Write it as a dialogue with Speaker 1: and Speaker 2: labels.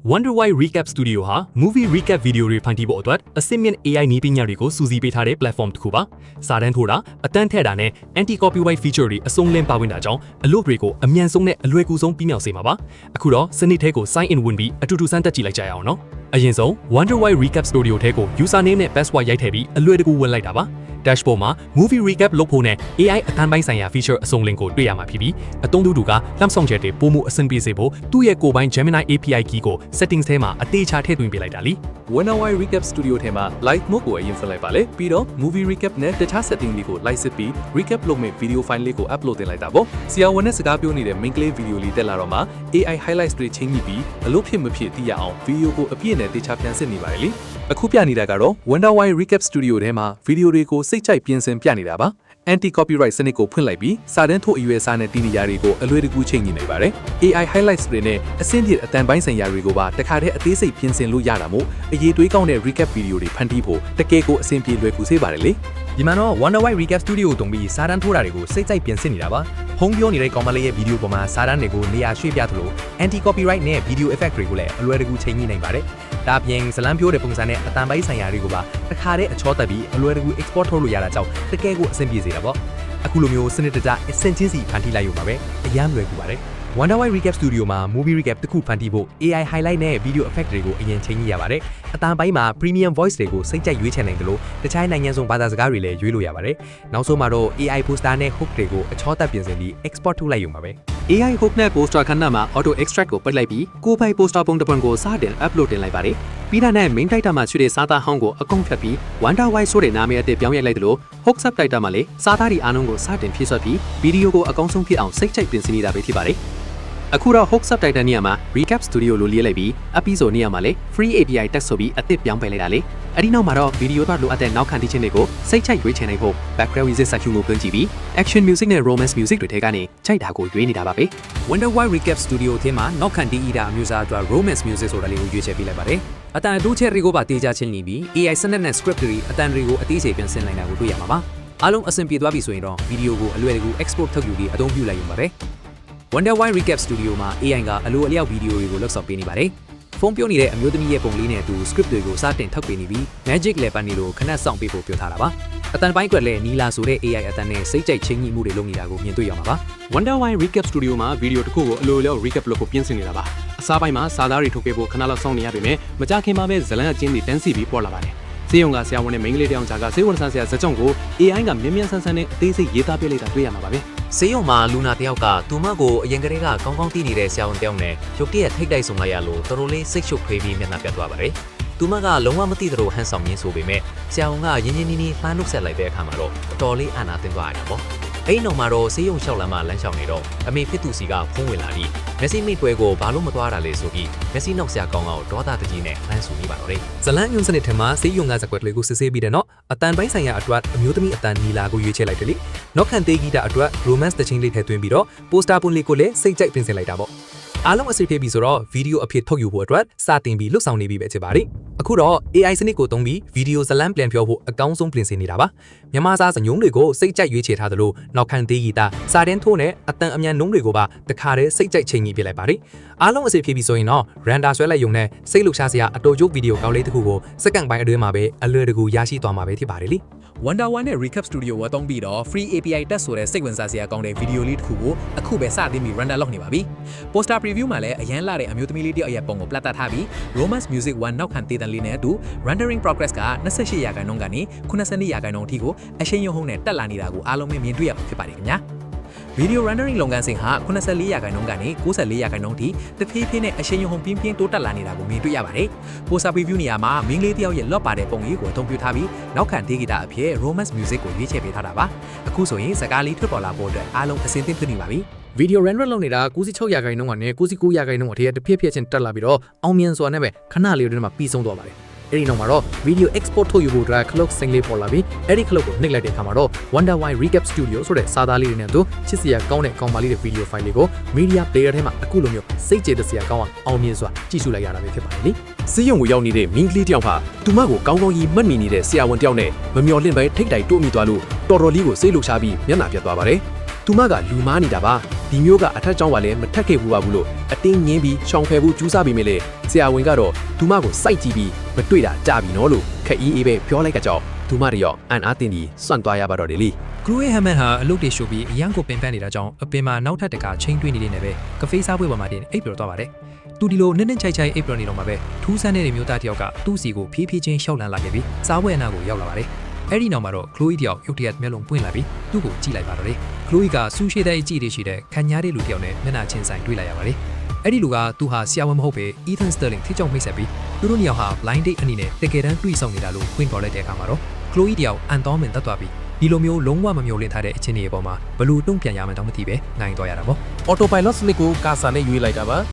Speaker 1: Wonder Why Recap Studio ဟာ Movie Recap Video တွေဖန်တီးဖို့အတွက်အစစ်မြင့် AI နည်းပညာတွေကိုစူးစီးပေးထားတဲ့ platform တစ်ခုပါ။စာတန်းထိုးတာအတန်းထည့်တာနဲ့ anti copyright feature တွေအစုံလင်ပါဝင်တာကြောင့်အလုပ်တွေကိုအမြန်ဆုံးနဲ့အလွယ်ကူဆုံးပြီးမြောက်စေမှာပါ။အခုတော့စနစ်ထဲကို sign in ဝင်ပြီးအတူတူစမ်းသပ်ကြည့်လိုက်ကြရအောင်နော်။အရင်ဆုံး Wonder Why Recap Studio ထဲကို username နဲ့ password ရိုက်ထည့်ပြီးအလွယ်တကူဝင်လိုက်တာပါ။ dashboard မှာ movie recap လုပ်ဖို့နဲ့ AI အတန်းပိုင်းဆိုင်ရာ feature အစုံလင်ကိုတွေ့ရမှာဖြစ်ပြီးအသုံးပြုသူကလှမ်းဆောင်ချက်တွေပို့မှုအဆင်ပြေစေဖို့သူ့ရဲ့ကိုယ်ပိုင် Gemini API key ကို settings ထဲမှာအသေးချာထည့်သွင်းပေးလိုက်တာလी
Speaker 2: Wonder Why Recap Studio ထဲမှာ live mode ကိုအရင်ဖွင့်လိုက်ပါလေပြီးတော့ movie recap နဲ့တခြား setting လေးကို လိုက်စစ်ပြီး recap လုပ်မယ့် video file လေးကို upload တင်လိုက်တာပေါ့ဆရာဝန်နဲ့စကားပြောနေတဲ့ main ကလေး video လေးတက်လာတော့မှ AI highlights တွေချင်းညှိပြီးအလို့ဖြစ်မဖြစ်သိရအောင် video ကိုအပြည့်နဲ့တေချာပြန်စစ်နေပါတယ်လေအခုပြနေတာကတော့ Wonder Why Recap Studio ထဲမှာ video တွေကိုစိတ်ကြိုက်ပြင်ဆင်ပြနေတာပါanti copyright စနစ်ကိုဖွင့်လိုက်ပြီးစာတန်းထိုးအရွယ်အစားနဲ့တည်နေရာတွေကိုအလွယ်တကူချိန်ညှိနေပါတယ် AI highlights တွေနဲ့အဆင့်ပြည့်အတန်ပိုင်းဆိုင်ရာတွေကိုပါတခါတည်းအသေးစိတ်ပြင်ဆင်လို့ရတာမို့အရေးတွေးကောင်းတဲ့ recap video တွေဖန်တီးဖို့တကယ်ကိုအဆင်ပြေလွယ်ကူစေပါတယ်လေ
Speaker 1: ဒီမှာတော့ Wonder Why Recap Studio ကိုတုံးပြီးစာတန်းထိုးတာတွေကိုစိတ်ကြိုက်ပြင်ဆင်နေတာပါဖုန်းပြောနေတဲ့ကောင်မလေးရဲ့ဗီဒီယိုပေါ်မှာစာတန်းတွေကိုနေရာရွှေ့ပြသလို anti copyright နဲ့ video effect တွေကိုလည်းအလွယ်တကူချိန်ညှိနိုင်ပါတယ်ဒါအပြင်ဇလံပြောတဲ့ပုံစံနဲ့အတန်ပိုင်းဆိုင်ရာတွေကိုပါတခါတည်းအချောတက်ပြီးအလွယ်တကူ export ထုတ်လို့ရတာကြောင့်တကယ်ကိုအဆင်ပြေစေတာပေါ့အခုလိုမျိုးစနစ်တကျအဆင့်ချင်းစီဖန်တီးလိုက်ရုံပါပဲအများလွယ်ကူပါတယ် Wonder Why Recap Studio မှာ movie recap တစ်ခုဖန်တီးဖို့ AI highlight နဲ့ video effect တွေကိုအရင်ချိန်ညှိရပါတယ်အတန်ပိုင်းမှာ premium voice တွေကိုစိတ်ကြိုက်ရွေးချယ်နိုင်တယ်လို့တခြားနိုင်ငံစုံဘာသာစကားတွေလည်းရွေးလို့ရပါတယ်နောက်ဆုံးမှာတော့ AI poster နဲ့ hook တွေကိုအချောတက်ပြင်ဆင်ပြီး export ထုတ်လိုက်ရုံပါပဲ
Speaker 2: AI hook နဲ့ poster ခဏမှာ auto extract ကိုပိတ်လိုက်ပြီးကိုယ်ပိုင် poster ပုံတစ်ပုံကိုစတင် upload တင်လိုက်ပါတယ်ပြီးတာနဲ့ main title မှာချွေတဲ့စာသားဟောင်းကိုအကုန်ဖြတ်ပြီး Wonder Why ဆိုတဲ့နာမည်အသစ်ပြောင်းရိုက်လိုက်တယ်လို့ hook subtitle မှာလည်းစာသားဒီအားလုံးကိုစတင်ဖြည့်ဆွတ်ပြီးဗီဒီယိုကိုအကောင်းဆုံးဖြစ်အောင်စိတ်ကြိုက်ပြင်ဆင်နေတာပဲဖြစ်ပါတယ်အခုတော့ hook subtitle နေရာမှာ recap studio လို့ရေးလိုက်ပြီး episode နေရာမှာလည်း free API တက်ဆိုပြီးအသစ်ပြောင်းပယ်လိုက်တာလေအဲ့ဒီနောက်မှာတော့ video တော့လိုအပ်တဲ့နောက်ခံတီးချင်းတွေကိုစိတ်ချိုက်ရွေးချယ်နိုင်ဖို့ background music section ကိုပြင်ကြည့်ပြီး action music နဲ့ romance music တွေထဲကနေချိုက်တာကိုရွေးနေတာပါပဲ
Speaker 3: Wonder Why Recap Studio ထဲမှာနောက်ခံတီးတာအမျိုးအစားအတွက် romance music ဆိုတာလေးကိုရွေးချယ်ပေးလိုက်ပါတယ်အတန်အတူးချက်တွေကိုပါတေးကြချင်းနေပြီး AI စနစ်နဲ့ script တွေအတန်တွေကိုအသေးစိတ်ပြင်ဆင်နိုင်တာကိုတွေ့ရမှာပါအားလုံးအဆင်ပြေသွားပြီဆိုရင်တော့ video ကိုအလွယ်တကူ export ထုတ်ယူပြီးအသုံးပြုလိုက်ရုံပါပဲWonder Why Recap Studio မှာ AI ကအလိုအလျောက်ဗီဒီယိုတွေကိုလုပ်ဆောင်ပေးနေပါတယ်။ဖုန်းပြောနေတဲ့အမျိုးသမီးရဲ့ပုံလေးနဲ့အတူ script တွေကိုစတင်ထုတ်ပေးနေပြီး Magic လည်းပတ်နေလို့ခဏစောင့်ပေးဖို့ပြောထားတာပါ။အတန်ပိုင်းကွက်လည်းနီလာဆိုတဲ့ AI အတန်နဲ့စိတ်ကြိုက်ချင်းညှိမှုတွေလုပ်နေတာကိုမြင်တွေ့ရမှာပါ။
Speaker 2: Wonder Why Recap Studio မှာဗီဒီယိုတစ်ခုကိုအလိုအလျောက် recap လုပ်ဖို့ပြင်ဆင်နေတာပါ။အစားပိုင်းမှာစာသားတွေထုတ်ပေးဖို့ခဏလောက်စောင့်နေရပေမဲ့မကြခင်မှာပဲဇလန်းအချင်းတွေတန်းစီပြီးပေါ်လာပါတယ်။စေယုံကဆရာဝန်နဲ့မိန်းကလေးတယောက်ကြားကစေဝန်ဆန်းဆရာဇက်ကြောင့်ကို AI ကမြင်မြန်ဆန်းဆန်းနဲ့အသေးစိတ်ရေးသားပြလိုက်တာတွေ့ရမှာပါပဲ
Speaker 3: ။စေယုံမှာလူနာတယောက်ကသူမကိုအရင်ကတည်းကကောင်းကောင်းသိနေတဲ့ဆရာဝန်တယောက်နဲ့ရုတ်တရက်ထိတ်တိုက်ဆုံလိုက်ရလို့တော်တော်လေးစိတ်ရှုပ်ထွေးပြီးမျက်နှာပြတ်သွားပါတယ်။သူမကလုံးဝမသိသလိုဟန်ဆောင်ရင်းဆိုပေမဲ့ဆရာဝန်ကရင်းရင်းနှီးနှီးလှမ်းနှုတ်ဆက်လိုက်တဲ့အခါမှာတော့တော်လေးအာနာသင်သွားရတာပေါ့။အဲ့ဒီနောက်မှာတော့စေယုံလျှောက်လမ်းမှာလမ်းလျှောက်နေတော့အမေဖြစ်သူစီကဖုန်းဝင်လာပြီးမက်ဆီမိတ်ပွဲကိုဘာလို့မသွားတာလဲဆိုပြီးမက်ဆီနောက်ဆရာကောင်းအောင်ဒေါသတကြီးနဲ့လှမ်းဆူနေပါတော့တယ်
Speaker 1: ဇလန်ညွန်စနစ်ထဲမှာစေယုံကဇက်ကွက်လေးကိုစစ်ဆေးပြီးတဲ့နောက်အတန်ပိုင်းဆိုင်ရာအတွက်အမျိုးသမီးအတန်နီလာကိုရွေးချယ်လိုက်တယ်လေနောက်ခံသေးဂီတာအတွက် romance တချင်းလေးထည့်သွင်းပြီးတော့ poster ပုံလေးကိုလည်းစိတ်ကြိုက်ပြင်ဆင်လိုက်တာပေါ့အားလုံးအစီအဖြစ်ပြီဆိုတော့ဗီဒီယိုအဖြစ်ထုတ်ယူဖို့အတွက်စတင်ပြီးလွတ်ဆောင်နေပြီပဲဖြစ်ပါတယ်အခုတော့ AI စနစ်ကိုသုံးပြီးဗီဒီယိုဇလန်ပြန်ပြောဖို့အကောင်းဆုံးပြင်ဆင်နေတာပါမြန်မာစာစညုံတွေကိုစိတ်ကြိုက်ရွေးချယ်ထားသလိုနောက်ခံသေးဂီတာစာတန်းထိုးနဲ့အတန်အမြန်နှုံးတွေကိုပါတခါတည်းစိတ်ကြိုက်ချိန်ကြီးပြလိုက်ပါတယ်အားလုံးအစီအဖြစ်ပြီဆိုရင်တော့ render ဆွဲလိုက်ရုံနဲ့စိတ်လှုပ်ရှားစရာအတော်ကျုပ်ဗီဒီယိုကောင်းလေးတစ်ခုကိုစက္ကန့်ပိုင်းအတွင်းမှာပဲအလွယ်တကူရရှိသွားမှာပဲဖြစ်ပါတယ်လေ
Speaker 3: Wonder Why နဲ့ Recap Studio ကိုသုံးပြီးတော့ free API တက်ဆိုတဲ့စိတ်ဝင်စားစရာကောင်းတဲ့ဗီဒီယိုလေးတစ်ခုကိုအခုပဲစတင်ပြီး render လုပ်နေပါပြီ။ Poster preview မှာလည်းအရန်လာတဲ့အမျိုးသမီးလေးတယောက်ရဲ့ပုံကိုပြသထားပြီး Romance Music 1နောက်ခံသေးတဲ့လေးနဲ့အတူ rendering progress က28%ကနေ82%အထိကိုအရှိန်ရုံဟုံးနဲ့တက်လာနေတာကိုအားလုံးမြင်တွေ့ရမှာဖြစ်ပါတယ်ခင်ဗျာ။ Video rendering လုပ်ငန်းစဉ်ဟာ84%ကနေ94%ထိတဖြည်းဖြည်းနဲ့အရှိန်ရုံပြင်းပြင်းတိုးတက်လာနေတာကိုမြင်တွေ့ရပါတယ်။ Poster preview နေရာမှာမင်းလေးတယောက်ရဲ့လော့ပါတဲ့ပုံကြီးကိုအသုံးပြုထားပြီးနောက်ခံဒေဂီတာအဖြစ် romance music ကိုရွေးချယ်ပေးထားတာပါ။အခုဆိုရင်စကားလေးထွက်ပေါ်လာဖို့အတွက်အားလုံးအဆင်သင့်ဖြစ်နေပါပြီ။
Speaker 1: Video render လုပ်နေတာ96%ကနေ99%အထိတဖြည်းဖြည်းချင်းတက်လာပြီးတော့အောင်မြင်စွာနဲ့ပဲခဏလေးအတွင်းမှာပြီးဆုံးသွားပါတယ်အဲ့ဒီနောက်မှာတော့ video export ထုတ်ယူဖို့အတွက် clock စိန်လေးပေါ်လာပြီးအဲ့ဒီ clock ကိုနှိပ်လိုက်တဲ့အခါမှာတော့ Wonder Why Recap Studio ဆိုတဲ့စာသားလေးတွေနဲ့အတူချစ်စရာကောင်းတဲ့ကောင်မလေးတဲ့ video file လေးကို media player ထဲမှာအခုလိုမျိုးစိတ်ကျေတစရာကောင်းအောင်မြင်စွာကြည့်ရှုလိုက်ရတာပဲဖြစ်ပါတယ်လေ
Speaker 2: စေယုံကိုရောက်နေတဲ့မင်းကလေးတယောက်ဟာသူမကိုကောင်းကောင်းကြီးမှတ်မိနေတဲ့ဆရာဝန်တယောက်နဲ့မမျော်လင့်ပဲထိတ်တိုက်တိုးမိသွားလို့တော်တော်လေးကိုစိတ်လှုပ်ရှားပြီးမျက်နှာပြတ်သွားပါတယ်။
Speaker 4: သူမကလူမားနေတာပါဒီမျိုးကအထက်ကျောင်းကလည်းမထက်ခဲ့ဘူးပါဘူးလို့အတင်းငင်းပြီးရှောင်ဖယ်ဖို့ကြိုးစားပြီးမြလေဆရာဝန်ကတော့သူမကိုစိုက်ကြည့်ပြီးမတွေ့တာကြာပြီနော်လို့ခက်အေးအေးပဲပြောလိုက်ကကြောက်သူမတွေရောအန်အားတင်ပြီးစွန့်သွားရပါတော့တယ်လေ
Speaker 3: ကလူးရဲ့ဟမ်မန်ဟာအလုပ်တွေရှို့ပြီးအရန်ကိုပင်ပန်းနေတာကြောင့်အပင်မှာနောက်ထပ်တကချင်းတွင်းနေနေပဲကဖေးစားပွဲပေါ်မှာတင်အိပ်ပျော်သွားပါတယ်သူဒီလိုနစ်နစ်ချိုက်ချိုက်အိပ်ပျော်နေတော့မှာပဲထူးဆန်းတဲ့မျိုးသားတစ်ယောက်ကသူ့စီကိုဖြည်းဖြည်းချင်းရှောက်လန်းလာခဲ့ပြီးစားပွဲအနာကိုရောက်လာပါတယ်အဲ့ဒီနောက်မှာတော့ခလိုအီတယောက်ရုတ်တရက်မျက်လုံးပွင့်လာပြီးသူ့ကိုကြည့်လိုက်ပါတော့လေခလိုအီကဆူရှိတဲ့အကြည့်တွေရှိတဲ့ခံညားတဲ့လူတစ်ယောက်နဲ့မျက်နှာချင်းဆိုင်တွေ့လိုက်ရပါတယ်အဲ့ဒီလူကသူဟာဆရာဝန်မဟုတ်ပဲ Ethan Sterling ထိကြောင်မိတ်ဆက်ပြီးသူတို့နှစ်ယောက်ဟာ blind date အနေနဲ့တကယ်တမ်းတွေ့ဆုံနေတာလို့ဖွင့်ပေါ်လိုက်တဲ့အခါမှာတော့ခလိုအီတယောက်အန်တော်မင်တက်သွားပြီးဒီလိုမျိုးလုံးဝမမျိုးလင့်ထားတဲ့အခြေအနေအပေါ်မှာဘလို့တုံ့ပြန်ရမှန်းတော့မသိပဲနိုင်တော့ရတာပေါ့
Speaker 4: Autopilot စနစ်ကိုကာဆာနဲ့ရွေးလိုက်တာပါ